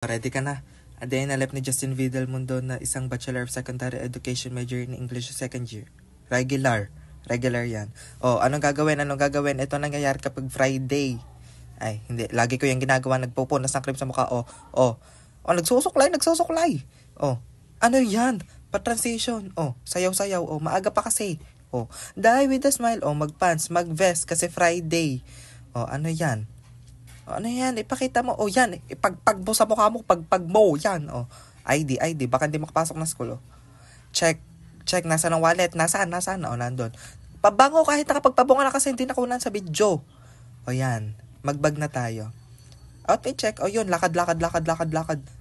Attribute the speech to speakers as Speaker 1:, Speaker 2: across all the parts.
Speaker 1: Ready ka na? A day in the life ni Justin Vidal Mundo na isang Bachelor of Secondary Education major in English second year. Regular. Regular yan. Anong gagawin? Ito nangyayari kapag Friday. Ay, hindi. Lagi ko yung ginagawa. Nagpupunas ng cream sa mukha. Nagsusuklay. Ano yan? Pa-transition. Sayaw-sayaw. Maaga pa kasi. Die with a smile. Mag-pants, mag-vest kasi Friday. Ano yan? Ano yan? Ipakita mo. Yan. Ipagpag mo sa mukha mo. Pagpag mo. Yan. ID. Baka hindi makapasok na school. Check. Nasaan ang wallet? Nasaan? Nandun. Pabango kahit nakapagpabunga na kasi hindi nakunan sa video. Yan. Magbag na tayo. Outfit check. Yun. Lakad. Lakad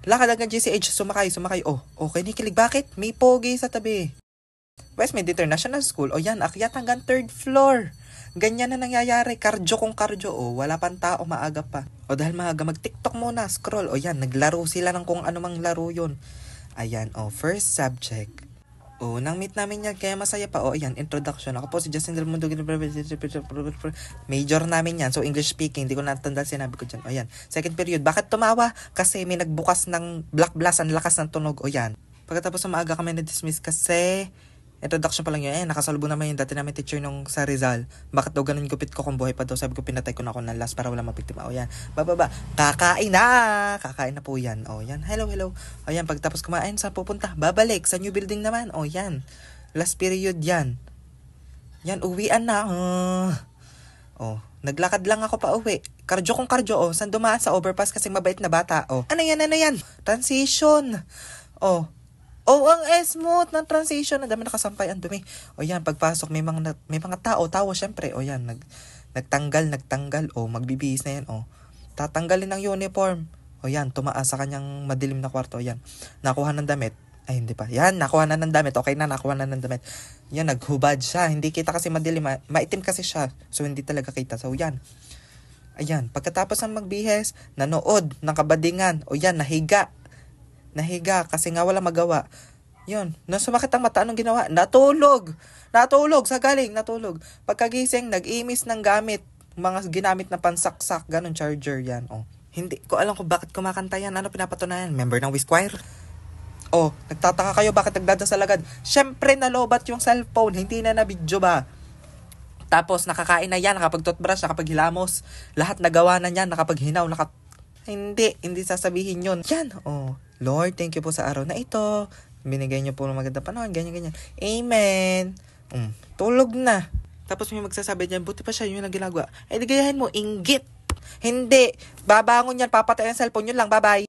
Speaker 1: hanggang GCH. Sumakay. Kinikilig. Bakit? May pogi sa tabi. Westmead International School. Yan. Akyat hanggang 3rd floor. Ganyan na nangyayari. Kardio. Wala pang tao. Maaga pa. Dahil maaga. Mag-TikTok muna. Scroll. Yan. Naglaro sila ng kung anumang laro yun. Ayan. First subject. Nang meet namin yan. Kaya masaya pa. Ayan. Introduction. Ako po si Justin Del Mundo. Major namin yan. So, English speaking. Hindi ko natanda sinabi ko dyan. Ayan. Second period. Bakit tumawa? Kasi may nagbukas ng black blast. Ang lakas ng tunog. Yan. Pagkatapos sa maaga kami na-dismiss kasi introduction pa lang yun. Nakasalubong naman yung dati namin teacher nung sa Rizal. Bakit daw ganun gupit ko kung buhay pa daw? Sabi ko, pinatay ko na ako ng last para wala mapiktima. Yan. Bababa. Kakain na po yan. Yan. Hello. Yan. Pagtapos kumain, saan pupunta? Babalik. Sa new building naman. Yan. Last period yan. Yan. Uwian na. Naglakad lang ako pa uwi. Kardio. Saan dumaan sa overpass kasi mabait na bata. Ano yan? Transition. Ang smooth ng transition. Ang dami nakasampay. Ang dumi. Yan. Pagpasok, may mga tao. Tawa, syempre. Yan. Nagtanggal. Magbibihis na yan. Tatanggalin ng uniform. Yan. Tumaas sa kanyang madilim na kwarto. Yan. Nakuha ng damit. Ay, hindi pa. Yan. Nakuha na ng damit. Okay na. Nakuha na ng damit. Yan. Naghubad siya. Hindi kita kasi madilim. Maitim kasi siya. So, hindi talaga kita. So, yan. Ayan. Pagkatapos ng magbihis, nanood ng kabadingan. Yan. Nahiga kasi nga wala magawa. Yun. Nung sumakit ang mata, anong ginawa? Natulog. Natulog. Pagkagising, nag-imis ng gamit. Mga ginamit na pansaksak. Ganon, charger yan. Hindi ko alam kung bakit kumakanta yan. Ano pinapatunayan? Member ng Wiz Choir? Nagtataka kayo bakit nagdadasal agad? Syempre, nalobat yung cellphone. Hindi na video ba? Tapos, nakakain na yan. Nakapag-toothbrush, nakapaghilamos. Lahat nagawa na yan. Nakapaghinaw, Hindi sasabihin yun. Yan, Lord, thank you po sa araw na ito. Binigay niyo po ng magandang panahon, ganyan. Amen. Tulog na. Tapos may magsasabi niyan, buti pa siya, yun ang ginagawa. Di gayahin mo, inggit. Hindi. Babangon yan, papatay ang cellphone, yun lang, bye-bye.